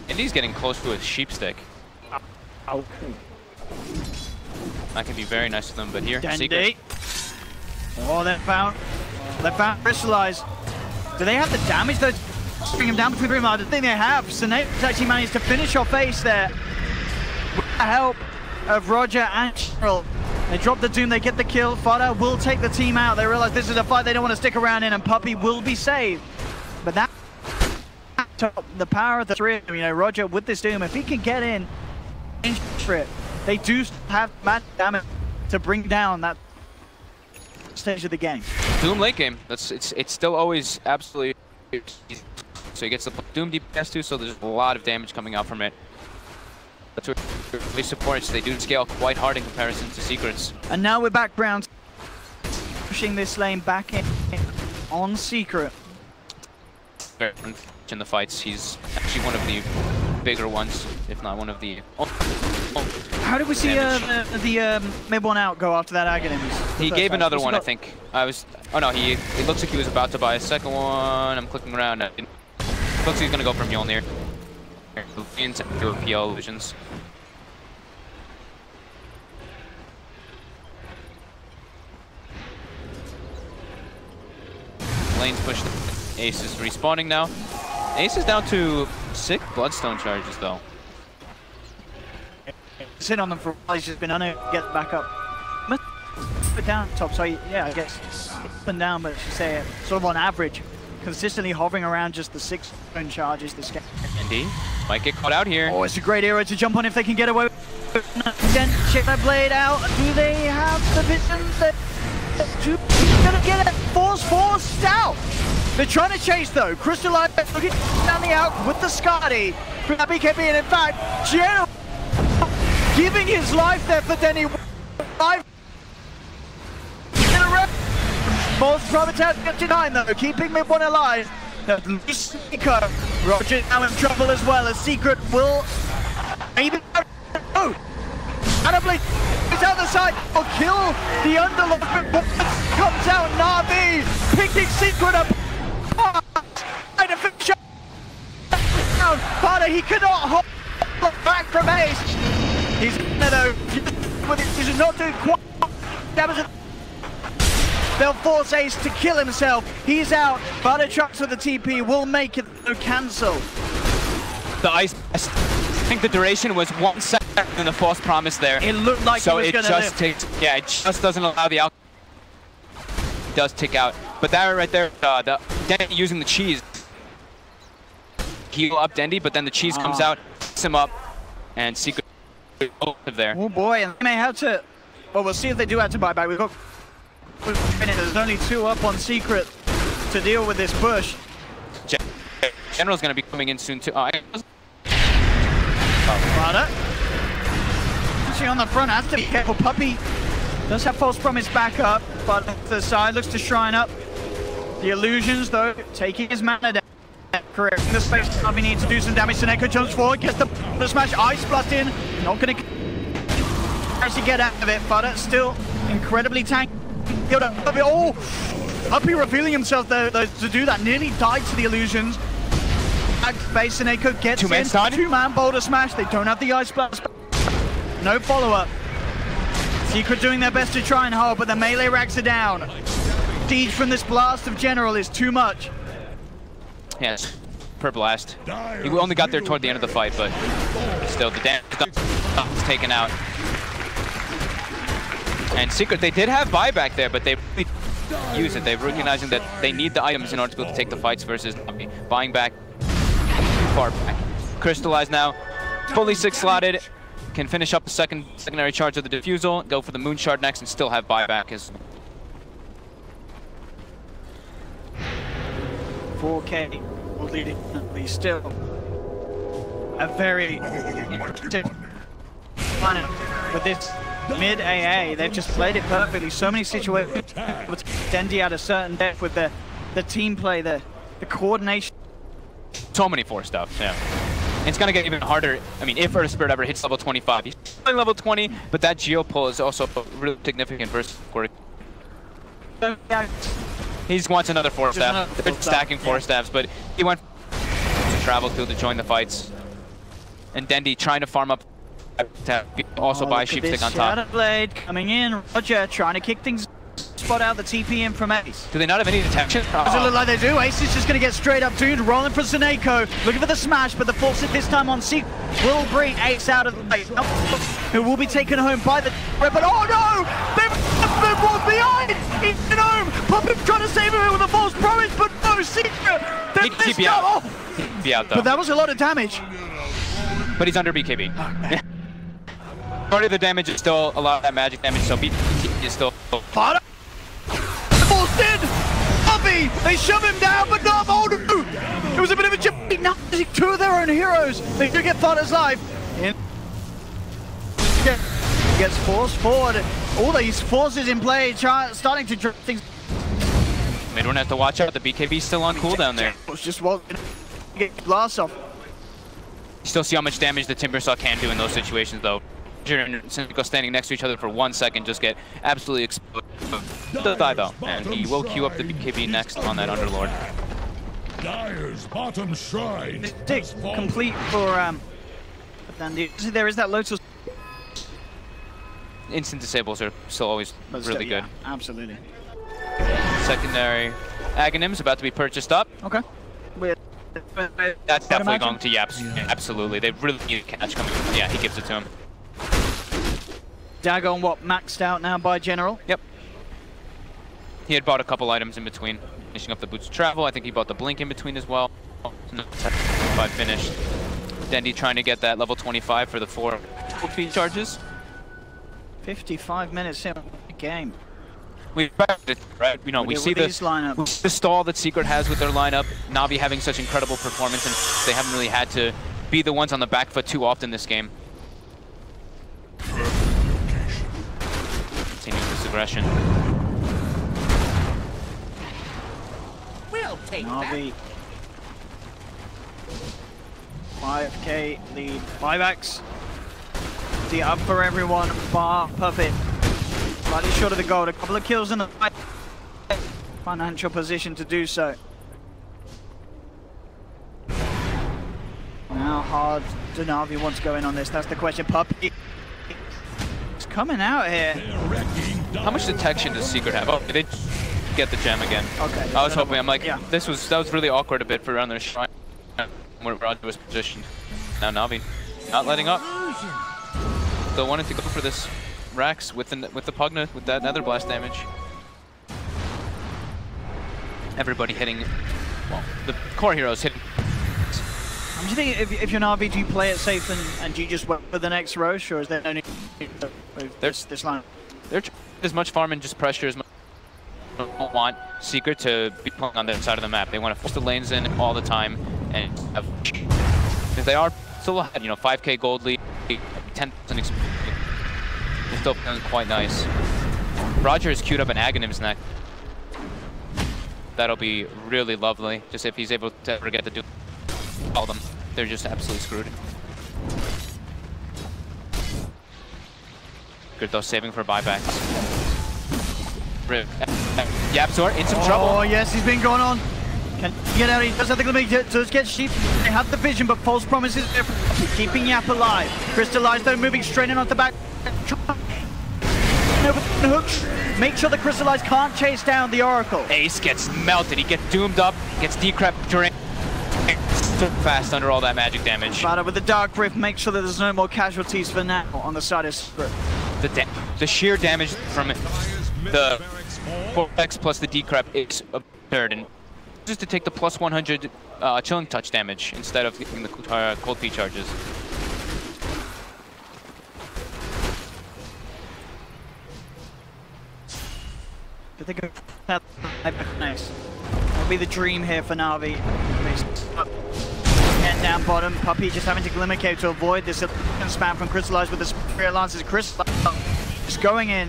Indy's getting close to his sheep stick. Oh. That can be very nice to them, but here, Dandy. Secret. Oh, they found Crystallize. Do they have the damage though? Bring him down between the rim. I don't think they have. Snake's actually managed to finish off Ace there with the help of Roger and Cheryl. They drop the Doom, they get the kill. Fada will take the team out. They realize this is a fight they don't want to stick around in, and Puppey will be saved. But that, the power of the three, you know, Roger with this Doom, if he can get in, they do have mad damage to bring down that stage of the game. Doom late game. It's still always absolutely easy. So he gets the Doom DPS too, so there's a lot of damage coming out from it. That's what really supports. They do scale quite hard in comparison to Secrets. And now we're background pushing this lane back in on Secret. In the fights, he's actually one of the bigger ones, if not one of the. How did we see the mid one out go after that Aghanim? He gave another one, I think. Oh no, it looks like he was about to buy a second one. I'm clicking around. It looks like he's gonna go for Mjolnir. Into PL illusions. Lane's pushed. Ace is respawning now. Ace is down to 6 Bloodstone charges though. He's hit on them for a while. He's just been unable to get back up. Put down top, so yeah, I guess up and down, but you say sort of on average, consistently hovering around just the 6 stone charges this game. Indeed. Might get caught out here. Oh, it's a great era to jump on if they can get away. Then check that blade out. Do they have the vision? He's gonna get it. Forced out. They're trying to chase though. Crystallize looking down the out with the Scotty from that BKB, and in fact, General giving his life there for Denny. 5 in a row. Most Provitas 59 though, keeping mid one alive. Nico. Roger now in trouble as well, as Secret will maybe and a blade is out the side, will kill the underlord, but comes out. Na'Vi picking Secret up. Trying to finish up. But he cannot hold back from Ace. He's though, but he's not doing quite damage. They'll force Ace to kill himself. He's out. Butter trucks with the TP will make it cancel. The ice. I think the duration was 1 second in the false promise there. It looked like so it was it just takes. Yeah, it just doesn't allow the out. It does tick out. But that right there, the Dendy using the cheese. Heal up Dendy, but then the cheese comes out, picks him up, and Secret there. Oh boy, and they may have to. Well, we'll see if they do have to buy back. We've got. There's only 2 up on Secret to deal with this push. General's going to be coming in soon too. Rada. Actually on the front, has to be careful. Puppey does have false promise back up, but to the side looks to shrine up. The illusions though, taking his mana down. Correct in the space. Puppey needs to do some damage. Seneca jumps forward, gets the smash. Ice blast in. Not going to actually get out of it, but still incredibly tanky. Oh, Puppey revealing himself there to do that. Nearly died to the illusions. Base Seneca gets in. 2-man boulder smash. They don't have the ice blast. No follow-up. Secret doing their best to try and hold, but the melee racks are down. Siege from this blast of General is too much. Yes, per blast. He only got there toward the end of the fight, but still the damage is taken out. And Secret, they did have buyback there, but they really use it. They're recognizing that they need the items in order to be able to take the fights versus buying back far back. Crystallize now, fully 6-slotted, can finish up the secondary charge of the defusal, go for the moon shard next, and still have buyback. 4K will lead it still a very planet with this mid AA. They've just played it perfectly. So many situations with Dendy at a certain depth with the team play, the coordination. So many force stuff, yeah. It's gonna get even harder. I mean, if Earth Spirit ever hits level 25, he's playing level 20, but that geo pull is also really significant versus Quirk. He just wants another force staff. They're stacking force staffs, but he went to travel to join the fights. And Dendy trying to farm up to also buy Sheepstick on top. Shadow Blade coming in. Roger trying to kick things, spot out the TP in from Ace. Do they not have any detection? Does it look like they do? Ace is just going to get straight up tuned, rolling for Zaneko, looking for the smash, but the force this time on Seek will bring Ace out of the way. Who will be taken home by the but oh no! They've brought behind! He's been home! Puppet trying to save him with a false promise, but no, Secret! They missed out! Be out though. But that was a lot of damage. But he's under BKB. Okay. Part of the damage is still a lot of that magic damage, so BKB is still... Forced in! Puppy! They shove him down, but not Oldu! It was a bit of a jump. Now two of their own heroes. They do get Thana's life. In. Gets forced forward. All these forces in play, starting to drip things. Midrun has to watch out. The BKB's still on cooldown there. It's just walking. Get blast off. You still see how much damage the Timbersaw can do in those situations, though. And Syndico standing next to each other for 1 second just get absolutely exploded. He'll die though, and he will queue up the BKB next on that Underlord. Dyer's bottom shrine. Complete for Dandy. There is that Lotus. Instant disables are still always really good. Absolutely. Secondary Aghanims about to be purchased up. Okay. That's definitely going to Yaps. Yeah, absolutely. They really need a catch coming. Yeah, he gives it to him. Dagon, what, maxed out now by General? Yep. He had bought a couple items in between, finishing up the Boots of Travel. I think he bought the Blink in between as well. 5 finished. Dendy trying to get that level 25 for the 4 feed charges. 55 minutes in the game. We you know, we see the stall that Secret has with their lineup. Na'Vi having such incredible performance, and they haven't really had to be the ones on the back foot too often this game. Continuing this aggression. We'll take Na'Vi. 5k lead. Buybacks. The up for everyone, bar Puppet. Slightly short of the goal. A couple of kills in the financial position to do so. How hard do Na'Vi want to go in on this? That's the question. Puppet is coming out here. How much detection does Secret have? Oh, they get the gem again. Okay. I was hoping. I'm like, yeah. that was really awkward a bit for around their shrine where Roger was positioned. Now Na'Vi not letting up. Still wanted to go for this Rax with the Pugna with that Nether Blast damage. Everybody hitting. Well, the core heroes hitting. Do you think if you're Na'Vi, do you play it safe and do you just wait for the next Roche, or is there no need with this line? They're as much farm and just pressure as much. They don't want Secret to be playing on their side of the map. They want to force the lanes in all the time, and if they are still ahead, you know, 5k gold lead, 10,000 experience. They're still feeling quite nice. Roger has queued up an Aghanims neck. That'll be really lovely. Just if he's able to ever get to do all of them, they're just absolutely screwed. Good though, saving for buybacks. Yapzor in some trouble. Oh yes, he's been going on. Can he get out? He does have the glimmer. Does get Sheep. They have the vision, but false promises keeping Yap alive. Crystallized though, moving straight in off the back. Hooks. Make sure the Crystallized can't chase down the Oracle. Ace gets melted. He gets doomed up. Gets decrept during. Fast under all that magic damage. But with the Dark Rift, make sure that there's no more casualties for now on the side of Secret. The sheer damage from the 4x plus the decrep is absurd, and just to take the plus 100 chilling touch damage instead of getting the cold feet charges. I think that's nice. That'll be the dream here for Na'Vi. Head down bottom. Puppy just having to Glimmer Cave to avoid this spam from Crystallized with the Spirit Lances. Crystallized just going in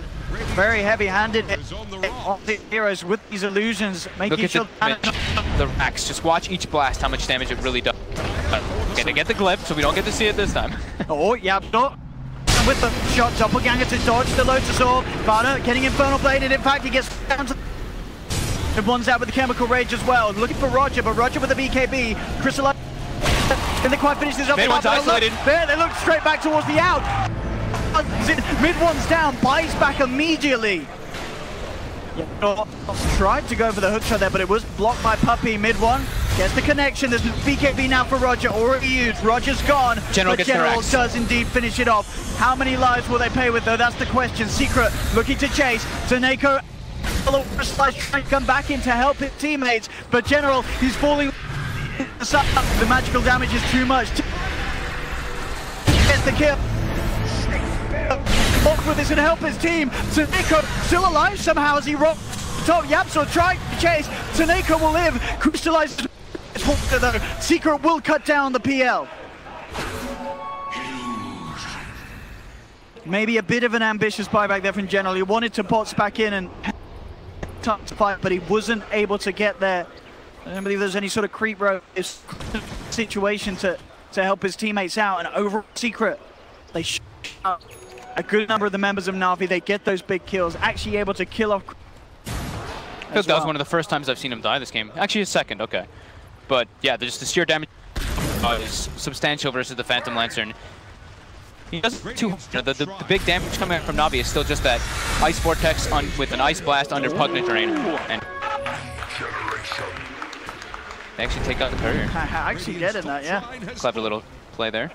very heavy-handed on the heroes with these illusions, making sure the Rax. Just watch each blast, how much damage it really does. Okay, they get the Glip, so we don't get to see it this time. Oh, yeah, no. With the shot, Doppelganger to dodge the Lotus Orb. Vada getting Infernal Bladed. In fact, he gets down to the one's out with the Chemical Rage as well. Looking for Roger, but Roger with the BKB. Crystallized Can they quite finish this up? Mid one's isolated. There, they look straight back towards the out. Mid one's down, buys back immediately. Yeah, tried to go for the hook shot there, but it was blocked by Puppy. Mid one gets the connection. There's BKB now for Roger, already used. Roger's gone, General but General does indeed finish it off. How many lives will they pay with, though? That's the question. Secret looking to chase. Taneko trying to come back in to help his teammates, but General, he's falling. The magical damage is too much. Gets the kill. With this and help his team. Taneko still alive somehow as he rocks top. Yapso trying to chase. Taneko will live. Crystallizes. Secret will cut down the PL. Maybe a bit of an ambitious buyback there from General. He wanted to bots back in and fight, but he wasn't able to get there. I don't believe there's any sort of creep row situation to help his teammates out. And over Secret, they shut up a good number of the members of Na'Vi. They get those big kills, actually able to kill off. That was one of the first times I've seen him die this game. Actually, a second, okay. But yeah, just the sheer damage is substantial versus the Phantom Lancer. And he does the big damage coming from Na'Vi is still just that Ice Vortex with an Ice Blast under Pugnant Terrain. And they actually take out the courier. I actually get in that, yeah. Clever little play there.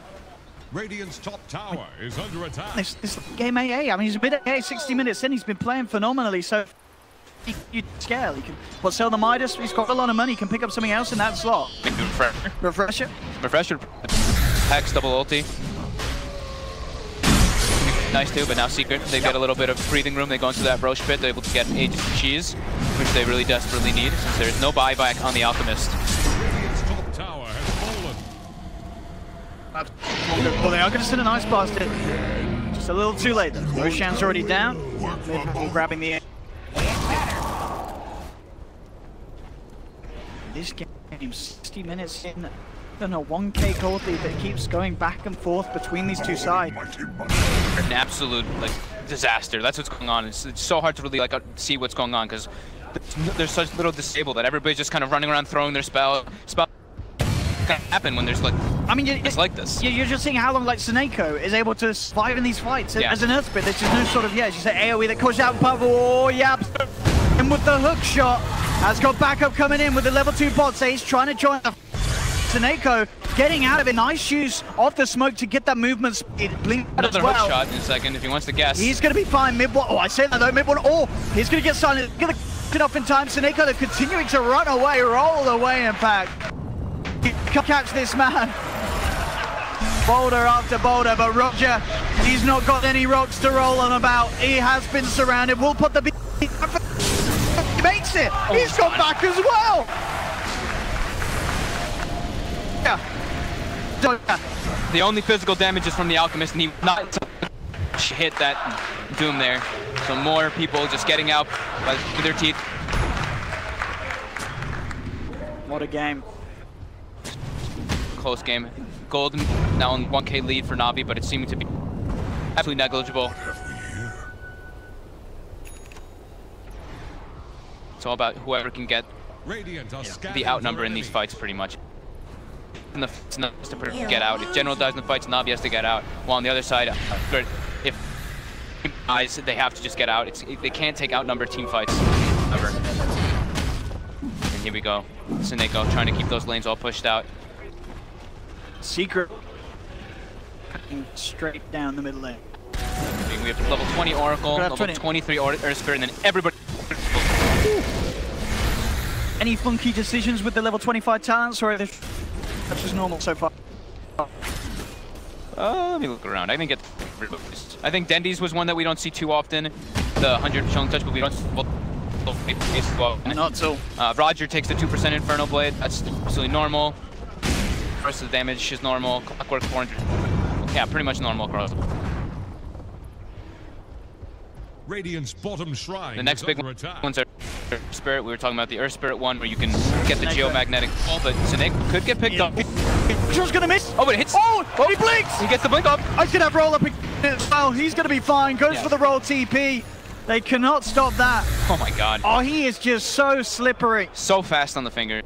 Radiant's top tower is under attack. This game AA, I mean, he's a bit AA, 60 minutes in, he's been playing phenomenally, so you scale. He can sell the Midas, he's got a lot of money, he can pick up something else in that slot. Refresher. Hex, double ulti. Nice too, but now Secret, they get a little bit of breathing room, they go into that Roche pit, they're able to get Aegis Cheese, which they really desperately need, since there's no buyback on the Alchemist. Radiant's top tower has fallen. Well, they are going to send an Ice Blast in. Just a little too late though. Roshan's already down. Grabbing the... This game, 60 minutes in. I don't know, 1k gold lead that keeps going back and forth between these two sides. An absolute disaster. That's what's going on. It's so hard to really see what's going on because there's such little disable that everybody's just kind of running around throwing their spell can happen when there's it's like this. You're just seeing how long Seneko is able to survive in these fights as an Earth Spirit. There's just no sort of as you say, AoE that calls out Pavel. Oh yeah, and with the hook shot, has got backup coming in with the level 2 bot. He's trying to join the Seneko, getting out of it. Nice use off the smoke to get that movement speed. Blink another hook shot in a second if he wants to guess. He's going to be fine mid one. Oh, I say that though, mid one. Oh, he's going to get silent. Going to get off in time. Seneko, they're continuing to run away, roll away. In fact, he can't catch this man. Boulder after boulder, but Roger, he's not got any rocks to roll on about. He has been surrounded. We'll put the he makes it. Oh, he's got back as well. The only physical damage is from the Alchemist, and he not hit that Doom there. So more people just getting out with their teeth. What a game. Close game. Gold now on 1k lead for Na'Vi, but it's seeming to be absolutely negligible. It's all about whoever can get the outnumber in these fights, pretty much. And it's not just to get out. If General dies in the fights, Na'Vi has to get out. While on the other side, if team dies, they have to just get out. They can't take outnumber team fights ever. And here we go. Seneko trying to keep those lanes all pushed out. Secret straight down the middle lane. We have level 20 Oracle, level 23 Earth Spirit, and then everybody. Any funky decisions with the level 25 talents, or that's just normal so far? Let me look around. I think Dendy's was one that we don't see too often. The 100 Chilling Touch, but we don't. Not so. Roger takes the 2% Infernal Blade. That's absolutely normal. The rest of the damage is normal. Clockwork 400. Yeah, pretty much normal across. Radiant's bottom shrine. The next big ones are Earth Spirit. We were talking about the Earth Spirit one, where you can get the geomagnetic pull, but Seneko could get picked up. Joe's gonna miss. Oh, but it hits. Oh, he blinks. He gets the blink up. I could have roll up as well. He's gonna be fine. Goes for the roll TP. They cannot stop that. Oh my god. Oh, he is just so slippery. So fast on the finger.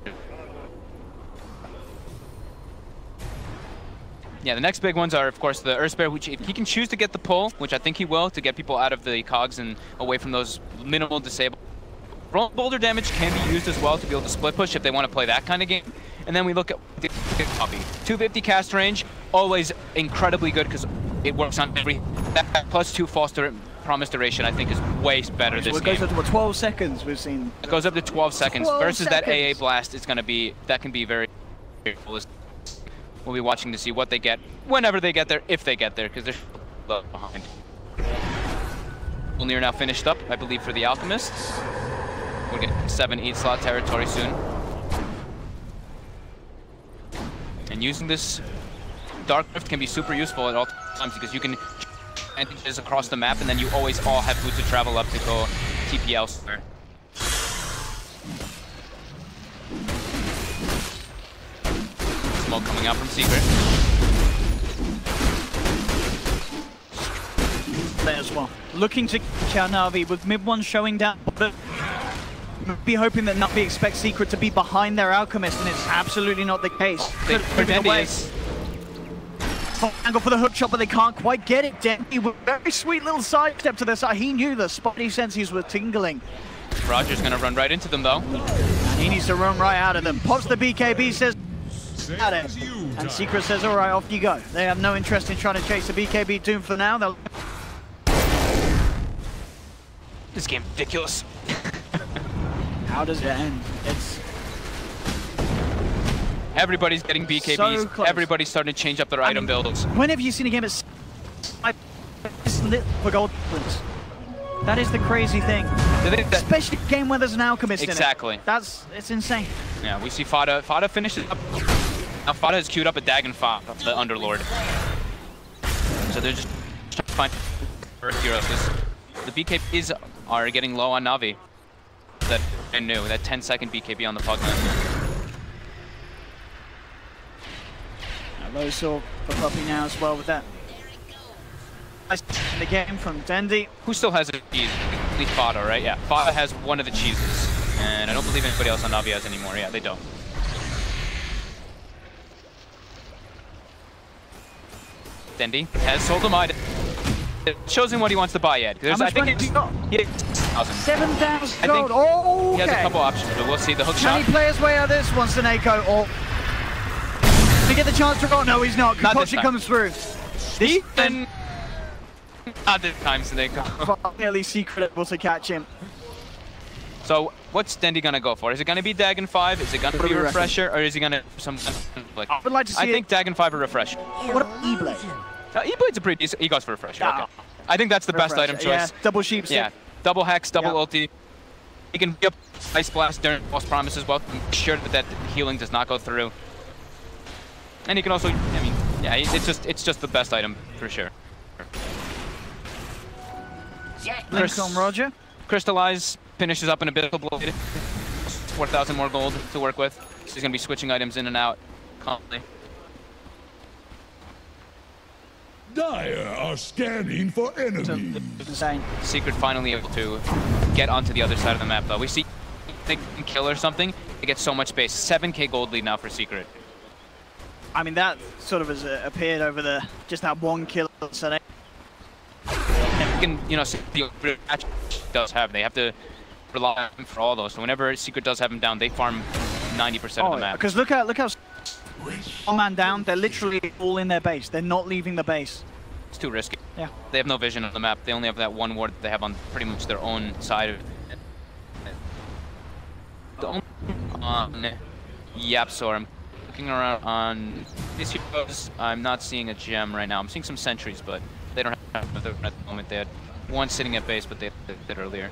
Yeah, the next big ones are, of course, the Earthspare, which if he can choose to get the pull, which I think he will, to get people out of the cogs and away from those minimal disable. Roll boulder damage can be used as well to be able to split push if they want to play that kind of game. And then we look at the copy. 250 cast range, always incredibly good because it works on every. That +2 false promise duration, I think, is way better this game. It goes up to 12 seconds, we've seen. It goes up to 12 seconds. 12 versus seconds. that AA blast, it's going to be, that can be very cool. We'll be watching to see what they get, whenever they get there, if they get there, because they're low behind. We'll near now finished up, I believe, for the Alchemists. We'll get 7-8 slot territory soon. And using this Dark Rift can be super useful at all times because you can advantages across the map, and then you always all have boots to travel up to go TP elsewhere. Smoke coming out from Secret. There as well. Looking to catch Na'Vi with mid one showing down, but be hoping that Na'Vi expects Secret to be behind their Alchemist, and it's absolutely not the case. Angle for the hook shot, but they can't quite get it. Dendy with a very sweet little sidestep to the side. He knew the spotty senses were tingling. Roger's gonna run right into them though. And he needs to run right out of them. Pops the BKB, says at it. And Secret says, all right, off you go. They have no interest in trying to chase the BKB Doom for now. They'll... This game's ridiculous. How does it end? It's... Everybody's getting BKBs. So close. Everybody's starting to change up their item builds. When have you seen a game at for gold difference? That is the crazy thing. Especially a game where there's an Alchemist exactly. in it. It's insane. Yeah, we see Fada. Fada finishes up. Now Fada has queued up a Dagon Fa, the Underlord. So they're just trying to find Earth heroes. The BKBs are getting low on Na'Vi. That I knew. That 10-second BKB on the Pugman. Low saw for Puppy now as well with that. Nice in the game from Dendy. Who still has a cheese? At least Fada, right? Yeah, Fada has one of the cheeses. And I don't believe anybody else on Na'Vi has anymore. Yeah, they don't. Dendy has sold him item. It shows him what he wants to buy yet. How much money has he got? 7,000 gold. Oh, okay. He has a couple options, but we'll see the hook shot. Can he play his way out of this one, Seneko? Or to get the chance to roll? No, he's not. Kupochi comes through. Then not this time, Seneko. Finally, Secret able to catch him. So, what's Dendy gonna go for? Is it gonna be Dagon 5? Is it gonna be Refresher? Or is he gonna some like? I would like to see I think Dagon 5 or Refresher. What about E-Blade? E-Blade's a pretty decent. He goes for Refresher. Okay. I think that's the best item choice. Yeah, double sheep stick. Yeah, double hex, double ulti. He can be up Ice Blast during false promise as well. Make sure that healing does not go through. And he can also, I mean, yeah, it's just the best item for sure. Links on Roger. Crystallize finishes up in a bit of a blade. 4,000 more gold to work with. So he's gonna be switching items in and out constantly. Dire are scanning for enemies. Insane. Secret finally able to get onto the other side of the map though. We see they can kill or something. They get so much space. 7k gold lead now for Secret. I mean, that sort of has appeared over just that one kill. So they can, you know, the match does have. They have to rely on him for all those. So whenever Secret does have him down, they farm 90% of the map. Because look how one man down. They're literally all in their base. They're not leaving the base. It's too risky. Yeah. They have no vision of the map. They only have that one ward that they have on pretty much their own side of it. The only Yapsor. I'm looking around on these heroes. I'm not seeing a gem right now. I'm seeing some sentries, but they don't have them at the moment. They had one sitting at base, but they did earlier.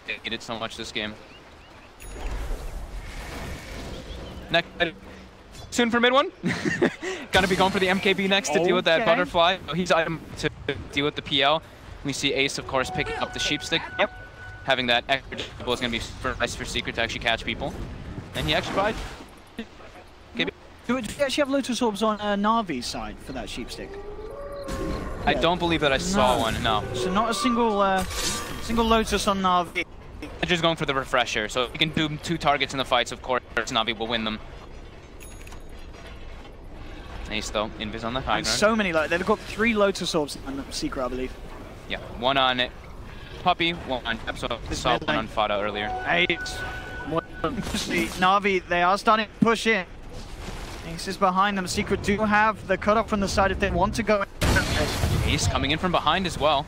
They needed so much this game. Next, soon for mid one. Gonna be going for the MKB next to deal with that butterfly. Oh, he's item to deal with the PL. We see Ace, of course, picking up the sheep stick. Yep. Having that extra double is gonna be super nice for Secret to actually catch people. And he actually tried. Do we actually have Lotus Orbs on Na'Vi's side for that sheep stick? I don't believe that I saw one, no. So not a single Lotus on Na'Vi. Just going for the Refresher, so if you can do 2 targets in the fights, of course, Na'Vi will win them. Ace though, invis on the high And ground. so many, like, they've got 3 Lotus Orbs and the Secret, I believe. Yeah, one on Puppy, one on saw one on Fada earlier. Ace. Na'Vi, they are starting to push in. Ace is behind them. Secret do have the cutoff from the side if they want to go in. Ace coming in from behind as well.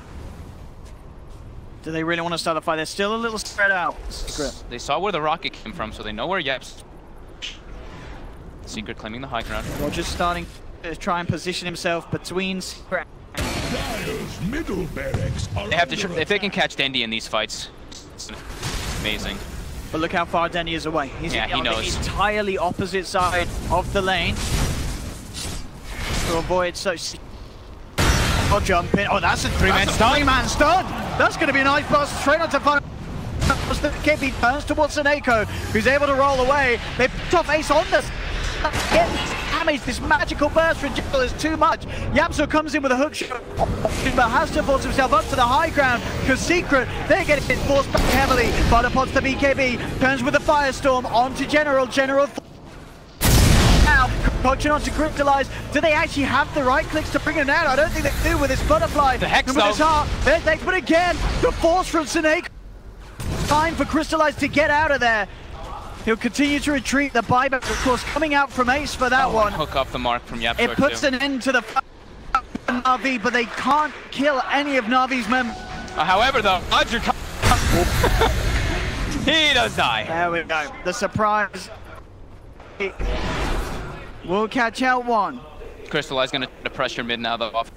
Do they really want to start a fight? They're still a little spread out. Secret. They saw where the rocket came from, so they know where Yeps. Secret claiming the high ground. Roger's starting to try and position himself between Secret. Dire's middle barracks are They have to, under if they can catch Dendi in these fights, it's amazing. But look how far Denny is away. He's Yeah, he on the knows. entirely opposite side of the lane. To avoid such... Oh, jump in. Oh, that's a 3-man stun. 3-man stun. That's going to be a nice blast straight onto Fun. The KB turns towards Seneko, who's able to roll away. They picked off Ace on this. Damage, this magical burst from Jill is too much. Yapso comes in with a hook shot, but has to force himself up to the high ground because Secret, they're getting forced back heavily. But upon the BKB, turns with a firestorm onto General. Now, concoction onto Crystallize. Do they actually have the right clicks to bring him down? I don't think they do with this butterfly. The Hex, and with his heart, but again, the force from Snake. Time for Crystallize to get out of there. He'll continue to retreat. The buyback, of course, coming out from Ace for that one. Hook off the mark from Yapsor. It puts an end to the Na'Vi, but they can't kill any of Na'Vi's members. However, though, Roger he does die. There we go. The surprise. We'll catch out one. Crystallize gonna pressure mid now, though. Off.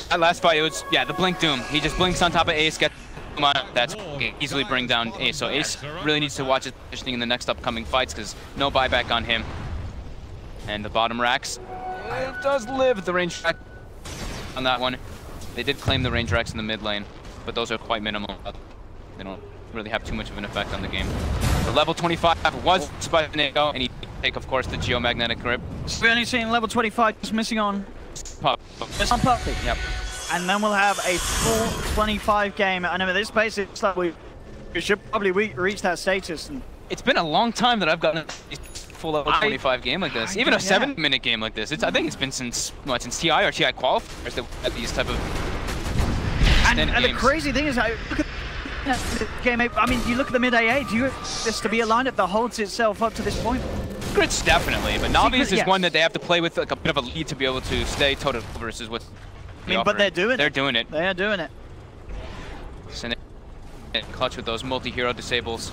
That last fight, it was, yeah, the Blink Doom. He just blinks on top of Ace, gets him on. That's easily bring down Ace. So Ace really needs to watch his positioning in the next upcoming fights because no buyback on him. And the bottom racks, it does live the range track on that one. They did claim the range racks in the mid lane, but those are quite minimal. They don't really have too much of an effect on the game. The level 25 was by Neko, and he take, of course, the geomagnetic grip. We're only seeing level 25 just missing on Puppy. Yep. And then we'll have a full 25 game. I know at this pace, it's like we should probably reach that status. And it's been a long time that I've gotten a full level 25 game like this. Even a 7-minute game like this. I think it's been since TI or TI qualifiers that had these type of and the crazy thing is, look at the game. I mean, you look at the mid AA. Do you expect this to be a lineup that holds itself up to this point? Secrets definitely, but Navi's is one that they have to play with like a bit of a lead to be able to stay toe-to-toe versus what. I mean, but they're doing it. They're doing it. They are doing it. Clutch with those multi-hero disables.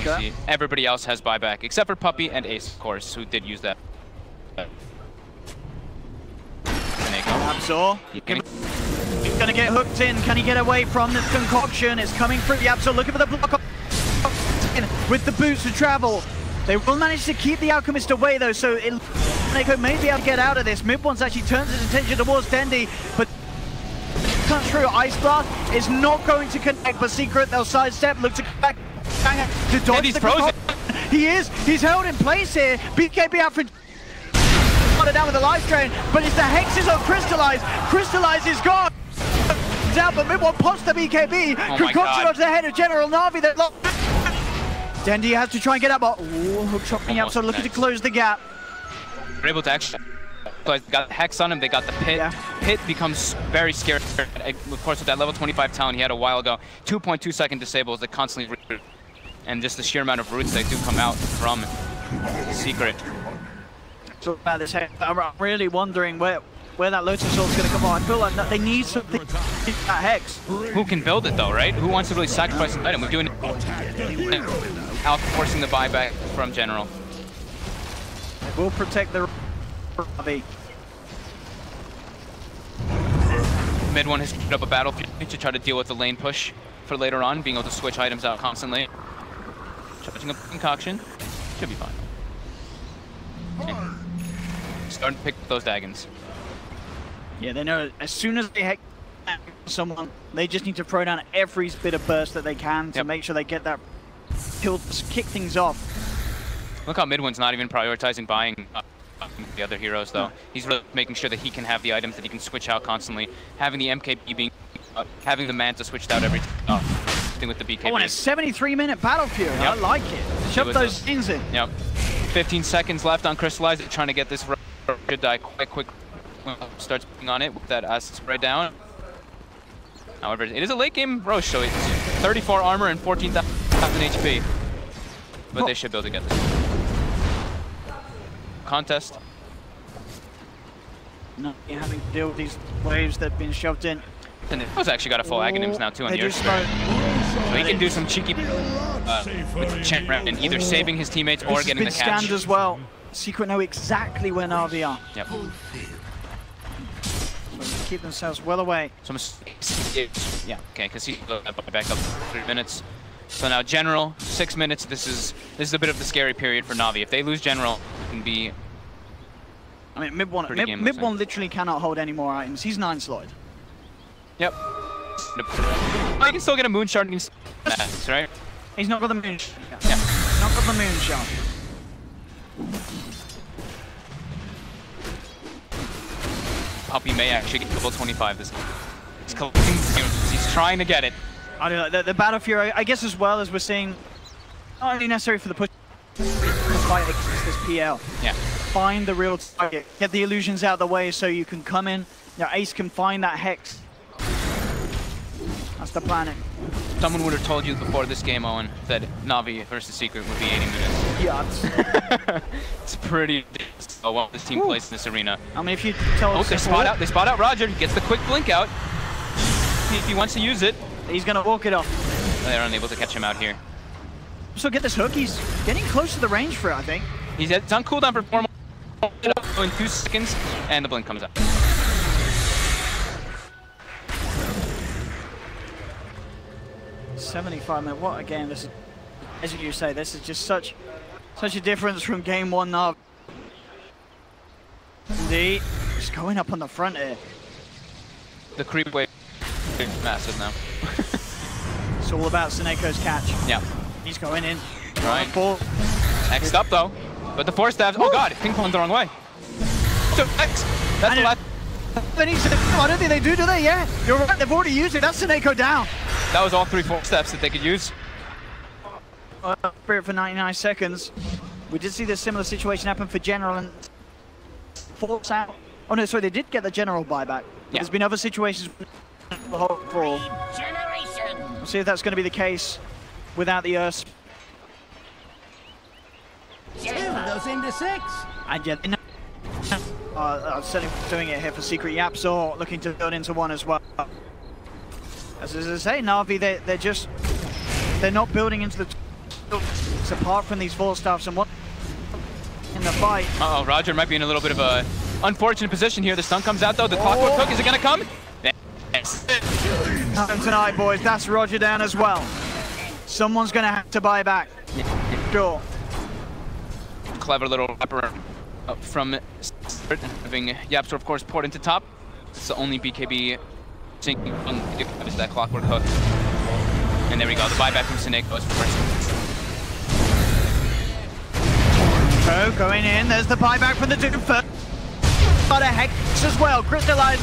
Okay. Everybody else has buyback, except for Puppy and Ace, of course, who did use that. Yapsor. He's gonna get hooked in. Can he get away from the concoction? It's coming through. Yapsor looking for the block with the boots to travel. They will manage to keep the Alchemist away though, so Neko may be able to get out of this. Mid-One's actually turns his attention towards Dendi, but comes through. Ice Blast is not going to connect, but Secret, they'll sidestep, look to come back to dodge the frozen. He is. He's held in place here. BKB out for down with the life drain, but it's the hexes on Crystallize. Crystallize is gone. Down, but Mid-One pops the BKB. Concoction onto the head of General Na'Vi. That Dendi has to try and get up, but hook shot me up, so looking to close the gap. They're able to actually got the Hex on him, they got the Pit. Yeah. Pit becomes very scary. Of course, with that level 25 talent he had a while ago, 2.2-second disables that constantly, and just the sheer amount of roots that do come out from Secret. So about this Hex, I'm really wondering where that Lotus Sword's going to come on. I feel like they need something that Hex. Who can build it though, right? Who wants to really sacrifice an item? We're doing out forcing the buyback from General. They will protect the Na'Vi. Mid-One has put up a battlefield to try to deal with the lane push for later on, being able to switch items out constantly. Charging up concoction. Should be fine. Okay. Starting to pick up those Daggons. Yeah, they know as soon as they hex someone, they just need to throw down every bit of burst that they can to make sure they get that kill, kick things off. Look how Mid-One's not even prioritizing buying the other heroes, though. He's really making sure that he can have the items that he can switch out constantly. Having the MKB being, having the Manta switched out every time. With the BKB. Oh, and a 73-minute battlefield. I like it. Shove those things in. Yep. 15 seconds left on Crystallize. They're trying to get this should die quite quick. Starts putting on it with that acid spray down. However, it is a late game Roche, so it's 34 armor and 14,000 HP. But they should be able to get this. Contest. Not having to deal with these waves that have been shoved in. And Neko's actually got a full Aghanims now too on the Earth Spirit. So he can do some cheeky with the chant round and either saving his teammates or getting the catch. Scanned as well. Secret know exactly where Na'Vi are. Yep. So keep themselves well away. So yeah, okay, because he's back up 3 minutes. So now General, 6 minutes. This is a bit of the scary period for Na'Vi. If they lose General, it can be. I mean, mid one literally cannot hold any more items. He's 9 slotted. Yep. Oh, you can still get a moonshard against Max, right? He's not got the moonshard. Yeah. Not got the moonshard. Puppy may actually get level 25 this game. He's collecting units. He's trying to get it. I don't know, the Battle Fury, I guess as well as we're seeing, not only necessary for the push, the fight against this PL. Yeah. Find the real target, get the illusions out of the way so you can come in. Now Ace can find that Hex. That's the planning. Someone would have told you before this game, Owen, that Na'Vi versus Secret would be 80 minutes. Yeah. It's pretty well this team plays in this arena. I mean, if you tell us... They spot out Roger. He gets the quick blink out. If he wants to use it. He's going to walk it off. They're unable to catch him out here. So get this hook. He's getting close to the range for it, I think. It's on cooldown for 4 more in 2 seconds, and the blink comes out. $75 what a game this is. As you say, this is just such a difference from game 1 now. Indeed, just going up on the front here. The creep wave is massive now. It's all about Seneco's catch. Yeah. He's going in. Right. Ball. Next up though, but the 4 stabs. Oh god, ping ponged the wrong way. So X. That's the last. I don't think they do they? Yeah, you're right. They've already used it. That's Seneko down. That was all 3 4 steps that they could use. Spirit for 99 seconds. We did see this similar situation happen for General and force out. Oh no, sorry, they did get the General buyback. Yeah. There's been other situations. We'll see if that's going to be the case without the Earth. 2 goes into 6. And yet, certainly doing it here for Secret Yapsor, looking to build into 1 as well. As I say, Na'Vi, they're not building into the. It's apart from these 4 staffs and what in the fight. Uh-oh, Roger might be in a little bit of a unfortunate position here. The stun comes out though. The clockwork hook, is it gonna come? Yes. Come tonight, boys. That's Roger down as well. Someone's gonna have to buy back. Sure. Clever little wrapper up from having Yapsor, of course, poured into top. It's the only BKB sinking is that clockwork hook. And there we go. The buyback from Seneko is first. So going in, there's the buyback from the Doom first. But a Hex as well. Crystallize.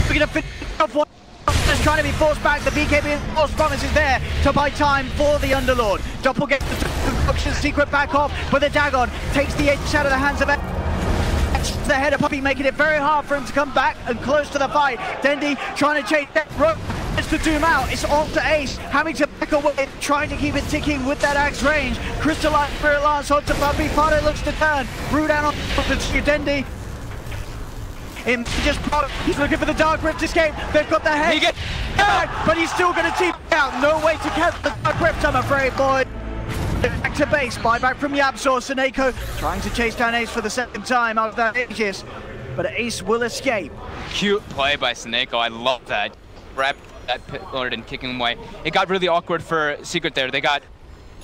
We're going to finish off one. Just trying to be forced back. The BKB force promise is there to buy time for the Underlord. Doppel gets the construction Secret back off, but the Dagon takes the edge out of the hands of the head of Puppy, making it very hard for him to come back and close to the fight. Dendi trying to chase that rope. It's to Doom out. It's off to Ace, having to back away, trying to keep it ticking with that axe range. Crystalline Spirit Lance onto Puppy. Fado looks to turn. Brew down on to Dendi. He's looking for the Dark Rift escape. They've got the head. But he's still going to team out. No way to catch the Dark Rift, I'm afraid, boy. Back to base. Buyback from Yapsor. Seneko trying to chase down Ace for the 2nd time out of that Aegis. But Ace will escape. Cute play by Seneko. I love that. Grab that pit lord and kicking him away. It got really awkward for Secret there. They got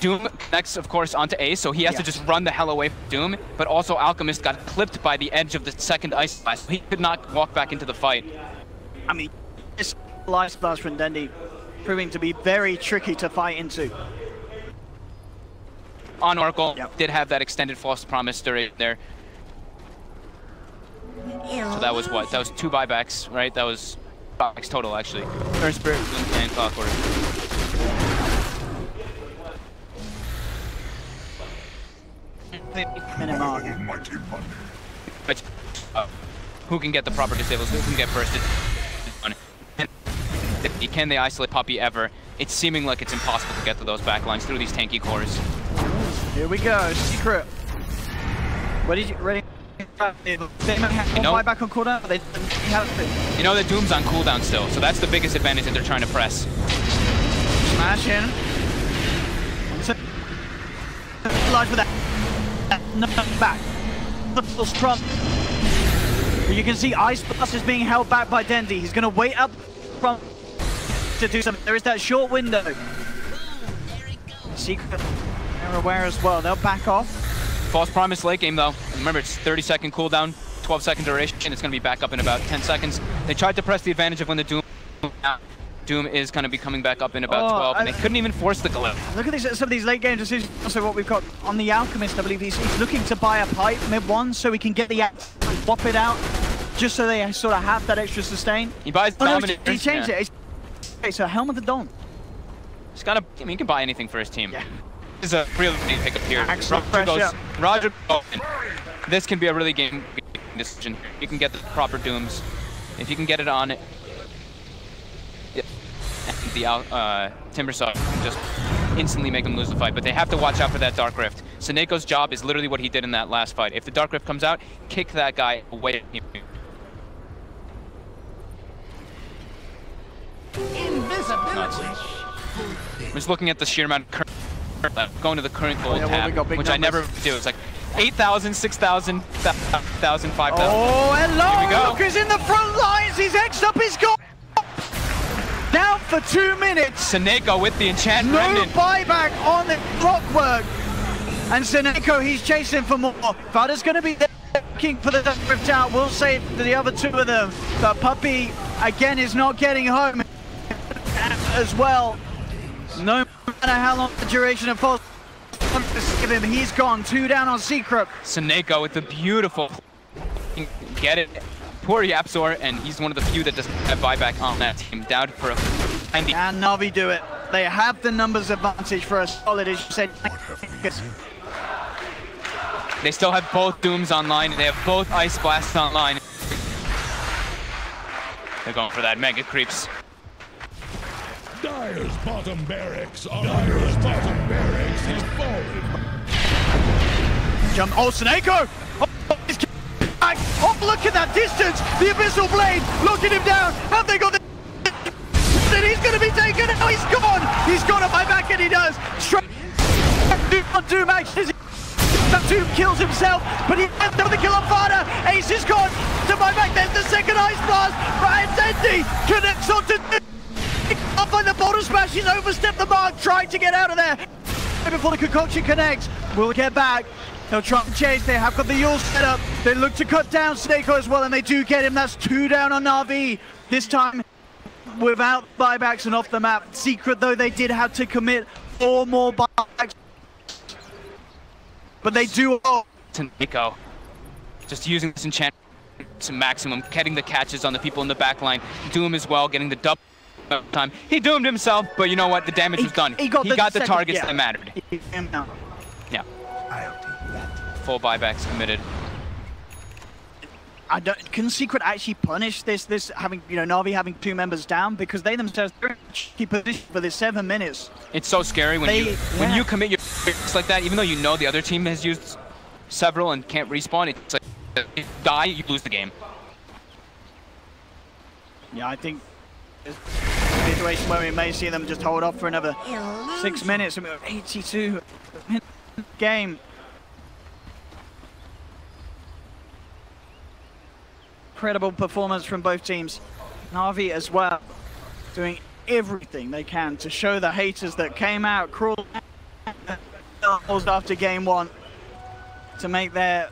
Doom next, of course, onto Ace, so he has to just run the hell away from Doom. But also Alchemist got clipped by the edge of the 2nd Ice Blast, so he could not walk back into the fight. I mean, this Ice Blast from Dendi proving to be very tricky to fight into. On Oracle, did have that extended false promise during there. So that was what? That was 2 buybacks, right? That was buybacks total, actually. First Spirit and Clockwork. minute mark. But, who can get the proper disables? Who can get bursted? And can they isolate Puppey ever? It's seeming like it's impossible to get to those backlines through these tanky cores. Here we go, Secret. What did you ready? They might have one buyback on cooldown, but they didn't have it. You know that Doom's on cooldown still, so that's the biggest advantage that they're trying to press. Smash in. Large for that. No back. The full scrum. You can see Ice Blast is being held back by Dendy. He's going to wait up front to do something. There is that short window. Secret, they're aware as well. They'll back off. False Promise late game though. Remember, it's 30-second cooldown, 12-second duration. It's going to be back up in about 10 seconds. They tried to press the advantage of when the Doom is going to be coming back up in about 12, and they couldn't even force the glue. Look at some of these late game decisions. Also, what we've got on the Alchemist, I believe he's looking to buy a pipe mid-1 so he can get the swap it out, just so they sort of have that extra sustain. He buys Dominant. He changed it. Okay, so Helm of the Dawn. He's got to, I mean, he can buy anything for his team. Yeah. This is a really big pickup here. Roger goes in. This can be a really game decision. You can get the proper Dooms. If you can get it on it, the Timbersaw can just instantly make them lose the fight, but they have to watch out for that Dark Rift. Seneco's job is literally what he did in that last fight. If the Dark Rift comes out, kick that guy away. Invisibility. I'm just looking at the sheer amount of current, going to the current gold tab, which I never do. It's like 8,000, 6,000, 1,000, 5,000. Oh, hello! Here we go. Look, he's in the front lines. He's X'd up his goal. Down for 2 minutes. Seneco with the enchant No remnant. buyback on the clockwork. And Seneco, he's chasing for more. Vada's going to be looking for the rift out. We'll save the other two of them. But Puppey, again, is not getting home as well. No matter how long the duration of false give him, he's gone. 2 down on Secret. Seneco with the beautiful get it. Poor Yapzor, and he's one of the few that doesn't have buyback on that team. Down for a 90. And Na'Vi do it. They have the numbers advantage for a solid, as you said. They still have both Dooms online. They have both Ice Blasts online. They're going for that Mega Creeps. Dire's bottom barracks has fallen. Jump. Oh, Seneco! Oh, look at that distance! The Abyssal Blade locking him down! Have they got the... And he's going to be taken! Oh, he's gone! He's got a buyback, and he does! Doom actually... Doom kills himself, but he has another kill on Vada! Ace is gone! To buyback, there's the second Ice Blast! Ryan Dendy connects onto... Up on the bottom smash, he's overstepped the mark, trying to get out of there! Before the concoction connects, we'll get back. They'll try to chase, they have got the Yule set up. They look to cut down Seneco as well, and they do get him. That's 2 down on Na'Vi. This time, without buybacks and off the map. Secret, though, they did have to commit 4 more buybacks. But they do all. Seneco just using this enchantment to maximum, getting the catches on the people in the back line. Doom as well, getting the double time. He doomed himself, but you know what? The damage was done. He got the targets that mattered. Yeah. Full buybacks committed. Can Secret actually punish this having, you know, Na'Vi having 2 members down, because they themselves keep position for this 7 minutes. It's so scary when you commit your picks like that, even though you know the other team has used several and can't respawn. It's like if you die, you lose the game. Yeah, I think there's a situation where we may see them just hold off for another 6 minutes, and we're 82 game. Incredible performance from both teams. Na'Vi as well, doing everything they can to show the haters that came out cruel after game 1 to make their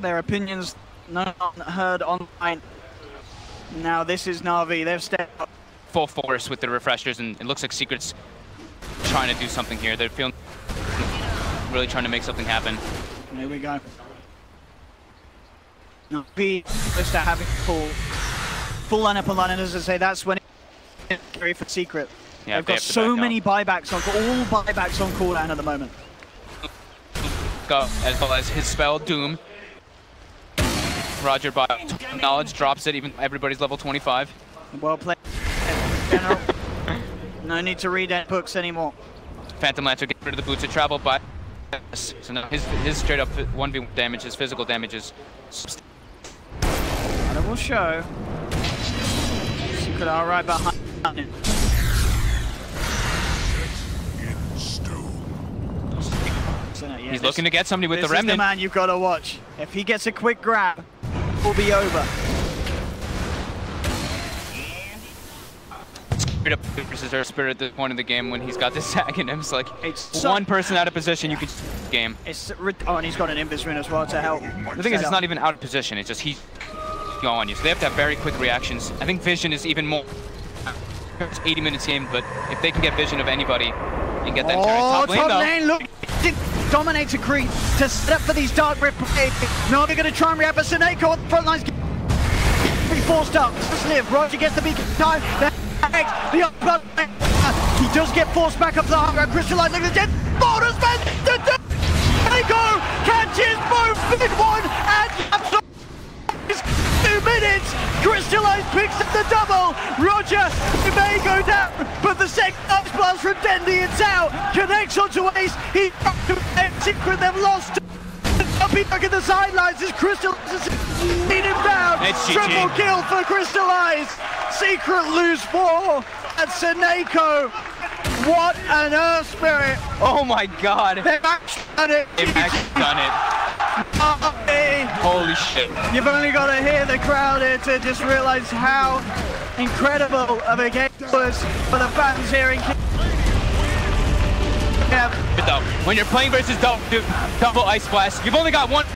opinions known, heard online. Now this is Na'Vi. They've stepped up full force with the refreshers, and it looks like Secret's trying to do something here. They're feeling really trying to make something happen. Here we go. Na'Vi close to having full lineup online, and as I say, that's when it's scary for Secret. Yeah, they've got so many buybacks on, all buybacks on cooldown at the moment. go, as well as his spell, Doom. Roger by knowledge drops it, even everybody's level 25. Well played, General. No need to read books anymore. Phantom Lancer get rid of the boots of travel by. So now his straight up 1v1 damage, his physical damage is. And it will show. Secret are right behind him. He's looking to get somebody with the This is remnant. the man you've got to watch. If he gets a quick grab, it will be over. Straight up versus our spirit at this point in the game when he's got this sag in him. It's like It's one person out of position, you could game. Oh, and he's got an Invis rune as well to help. The thing is, it's not even out of position. It's just he's going on you. So they have to have very quick reactions. I think vision is even more. It's 80 minutes in, but if they can get vision of anybody and get that top lane, look. Dominates a creep to set up for these Dark Rift plays. Now they're going to try and react, but Seneko on the front lines. Be forced up. Live. Roger gets the beacon time. The up. He does get forced back up to the high ground. Crystalline looks at bonus man. Seneko catches both in one and absolutely 2 minutes. Crystalline picks up the double. Roger, he may go down, but the second Ice Blast from Dendi, it's out. Connects onto Ace. He Secret, they've lost. Up he back at the sidelines as Crystallize beat him down. Triple kill for Crystallize. Secret lose 4 and Seneko. What an Earth Spirit. oh my god. They've actually done it. They've actually done it. Holy shit. You've only got to hear the crowd here to just realize how incredible of a game it was for the fans here in When you're playing versus double Ice Blast, you've only got one